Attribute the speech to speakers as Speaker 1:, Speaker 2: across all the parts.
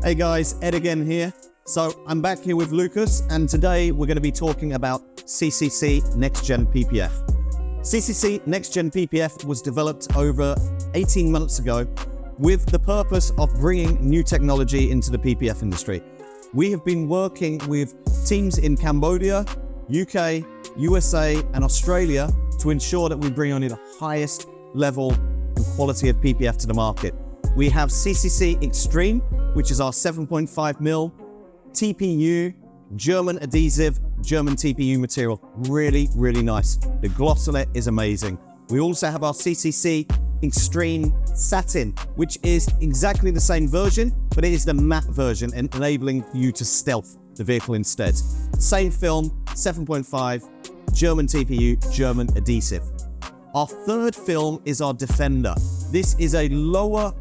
Speaker 1: Hey guys, Ed again here. So I'm back here with Lukas, and today we're going to be talking about CCC NextGen PPF. CCC NextGen PPF was developed over 18 months ago with the purpose of bringing new technology into the PPF industry. We have been working with teams in Cambodia, UK, USA, and Australia to ensure that we bring only the highest level and quality of PPF to the market. We have CCC Extreme, which is our 7.5mm TPU, German adhesive, German TPU material. Really, really nice. The gloss on it is amazing. We also have our CCC Extreme Satin, which is exactly the same version, but it is the matte version and enabling you to stealth the vehicle instead. Same film, 7.5, German TPU, German adhesive. Our third film is our Defender. This is a lower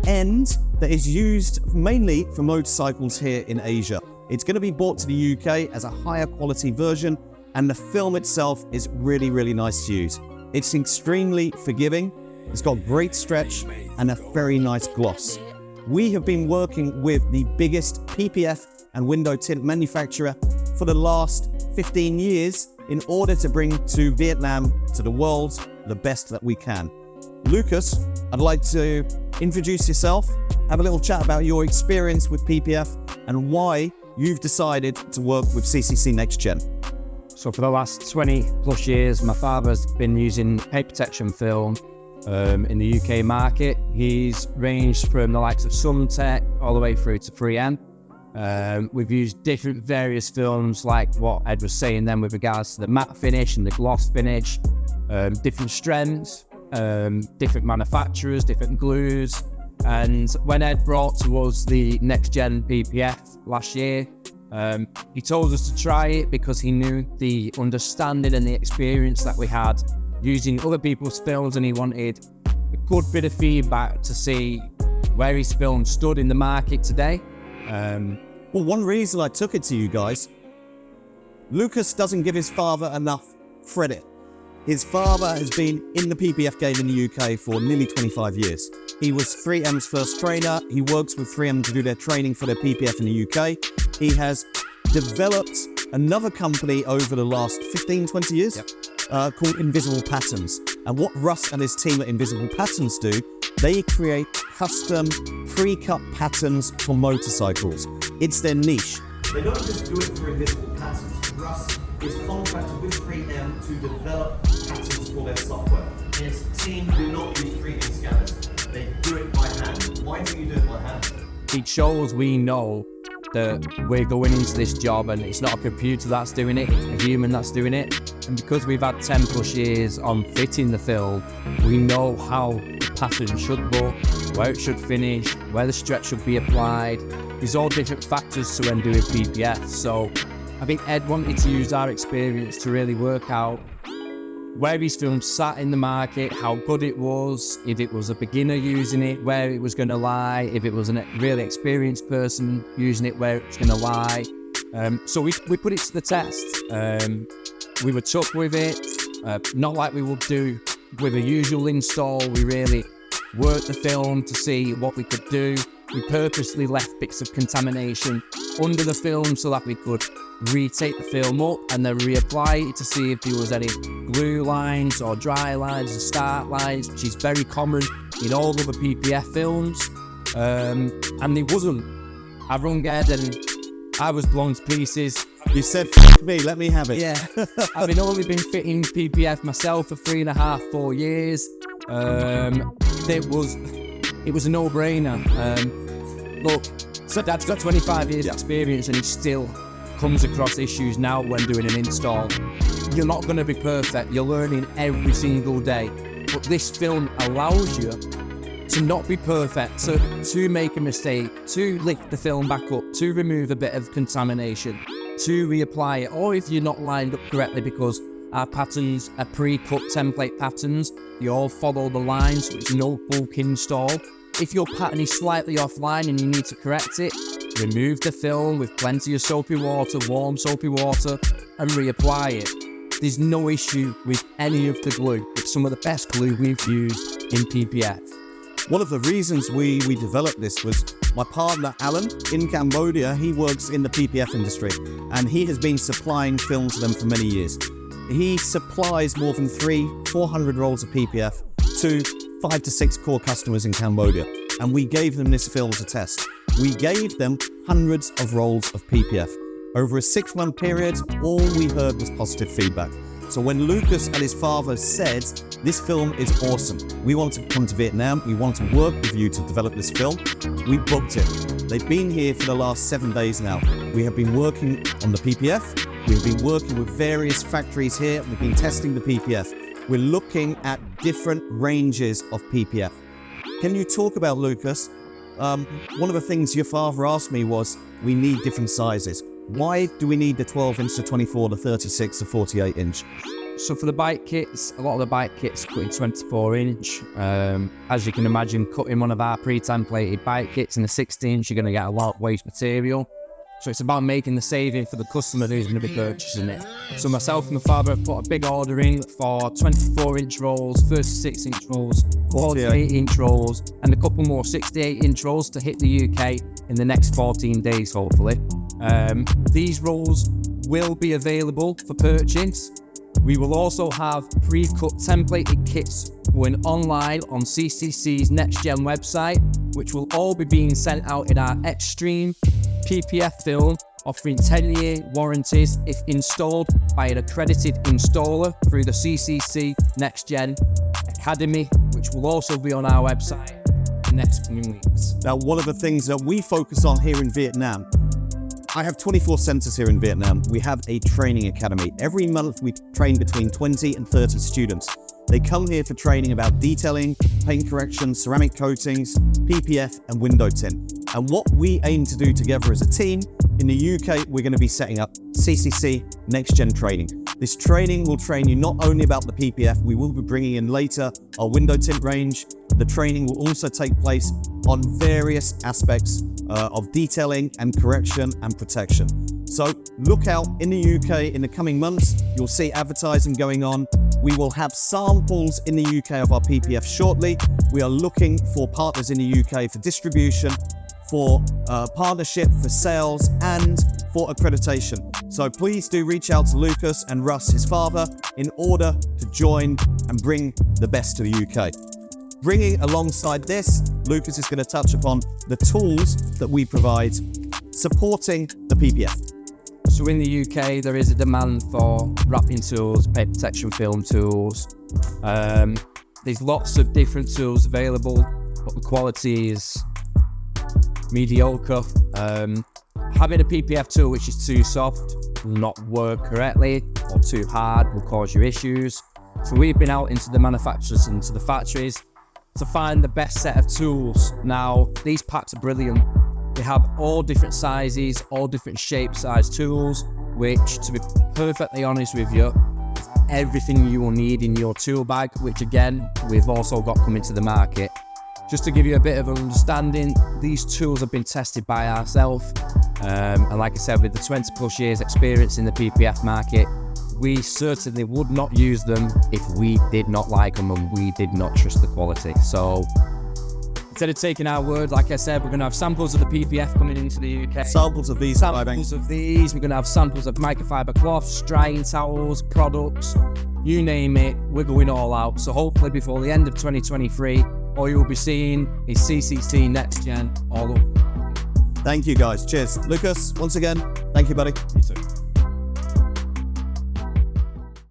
Speaker 1: end that is used mainly for motorcycles here in Asia. It's going to be brought to the UK as a higher quality version, and the film itself is really, really nice to use. It's extremely forgiving, it's got great stretch and a very nice gloss. We have been working with the biggest PPF and window tint manufacturer for the last 15 years in order to bring to Vietnam, to the world, the best that we can. Lukas, I'd like to introduce yourself, have a little chat about your experience with PPF and why you've decided to work with CCC NextGen.
Speaker 2: So for the last 20 plus years, my father's been using paint protection film in the UK market. He's ranged from the likes of Sumtech all the way through to 3M. We've used different various films like what Ed was saying then with regards to the matte finish and the gloss finish, different strengths, different manufacturers, different glues. And when Ed brought to us the NextGen PPF last year, he told us to try it because he knew the understanding and the experience that we had using other people's films, and he wanted a good bit of feedback to see where his film stood in the market today.
Speaker 1: Well, one reason I took it to you guys, Lukas doesn't give his father enough credit. His father has been in the PPF game in the UK for nearly 25 years. He was 3M's first trainer. He works with 3M to do their training for their PPF in the UK. He has developed another company over the last 15, 20 years called Invisible Patterns. And what Russ and his team at Invisible Patterns do, they create custom pre-cut patterns for motorcycles. It's their niche. They don't just do it for Invisible Patterns. Russ is contracted with 3M to develop patterns for their software. His team do not use 3D scanners. They do it by hand. Why do you do it by hand?
Speaker 2: It shows we know that we're going into this job and it's not a computer that's doing it, it's a human that's doing it. And because we've had 10 plus years on fitting the film, we know how the pattern should look, where it should finish, where the stretch should be applied. There's all different factors to when doing PPF. So I think Ed wanted to use our experience to really work out where his film sat in the market, how good it was, if it was a beginner using it, where it was going to lie, if it was a really experienced person using it, where it was going to lie. So we put it to the test. We were tough with it, not like we would do with a usual install. We really worked the film to see what we could do. We purposely left bits of contamination under the film so that we could retake the film up and then reapply it to see if there was any glue lines or dry lines or start lines, which is very common in all other PPF films. And there wasn't. I rung Ed and I was blown to pieces.
Speaker 1: You said, "F me, let me have it."
Speaker 2: Yeah, I've only been fitting PPF myself for 3.5, 4 years. It was a no-brainer. Look, so Dad's got 25 years experience and he still comes across issues now when doing an install. You're not going to be perfect. You're learning every single day. But this film allows you to not be perfect, to make a mistake, to lift the film back up, to remove a bit of contamination, to reapply it. Or if you're not lined up correctly, because our patterns are pre-cut template patterns, you all follow the lines, so it's no bulk install. If your pattern is slightly offline and you need to correct it, remove the film with plenty of soapy water, warm soapy water, and reapply it. There's no issue with any of the glue. It's some of the best glue we've used in PPF.
Speaker 1: One of the reasons we developed this was my partner Alan in Cambodia. He works in the PPF industry and he has been supplying film to them for many years. He supplies more than 400 rolls of PPF to 5 to 6 core customers in Cambodia, and we gave them this film to test. We gave them hundreds of rolls of PPF. Over a 6-month period, all we heard was positive feedback. So when Lukas and his father said, this film is awesome, we want to come to Vietnam, we want to work with you to develop this film, we booked it. They've been here for the last 7 days now. We have been working on the PPF, we've been working with various factories here, we've been testing the PPF. We're looking at different ranges of PPF. Can you talk about, Lukas? One of the things your father asked me was, we need different sizes. Why do we need the 12-inch, the 24, the 36, the 48-inch?
Speaker 2: So for the bike kits, a lot of the bike kits cut in 24-inch. As you can imagine, cutting one of our pre-templated bike kits in a 60-inch, you're going to get a lot of waste material. So it's about making the saving for the customer who's going to be purchasing it. So myself and my father have put a big order in for 24-inch rolls, 36-inch rolls, 48-inch rolls, and a couple more 68-inch rolls to hit the UK in the next 14 days, hopefully. These rolls will be available for purchase. We will also have pre-cut templated kits going online on CCC's NextGen website, which will all be being sent out in our Extreme PPF film, offering 10-year warranties if installed by an accredited installer through the CCC NextGen Academy, which will also be on our website in the next coming weeks.
Speaker 1: Now, one of the things that we focus on here in Vietnam, I have 24 centers here in Vietnam. We have a training academy. Every month we train between 20 and 30 students. They come here for training about detailing, paint correction, ceramic coatings, PPF and window tint. And what we aim to do together as a team, in the UK, we're going to be setting up CCC NextGen training. This training will train you not only about the PPF, we will be bringing in later our window tint range. The training will also take place on various aspects of detailing and correction and protection. So look out in the UK in the coming months. You'll see advertising going on. We will have samples in the UK of our PPF shortly. We are looking for partners in the UK for distribution, for partnership, for sales, and for accreditation. So please do reach out to Lukas and Russ, his father, in order to join and bring the best to the UK. Bringing alongside this, Lukas is going to touch upon the tools that we provide supporting the PPF.
Speaker 2: So in the UK, there is a demand for wrapping tools, paint protection film tools. There's lots of different tools available, but the quality is mediocre. Having a PPF tool which is too soft will not work correctly, or too hard will cause you issues. So we've been out into the manufacturers and to the factories to find the best set of tools. Now, these packs are brilliant. They have all different sizes, all different shape size tools, which, to be perfectly honest with you, is everything you will need in your tool bag, which again, we've also got coming to the market. Just to give you a bit of an understanding, these tools have been tested by ourselves. And like I said, with the 20 plus years experience in the PPF market, we certainly would not use them if we did not like them and we did not trust the quality. So instead of taking our word, like I said, we're going to have samples of the PPF coming into the UK.
Speaker 1: Samples of these.
Speaker 2: Samples of these. We're going to have samples of microfiber cloths, drying towels, products, you name it. We're going all out. So hopefully before the end of 2023, all you'll be seeing is CCC NextGen all up.
Speaker 1: Thank you guys. Cheers. Lukas, once again, thank you, buddy.
Speaker 2: You too.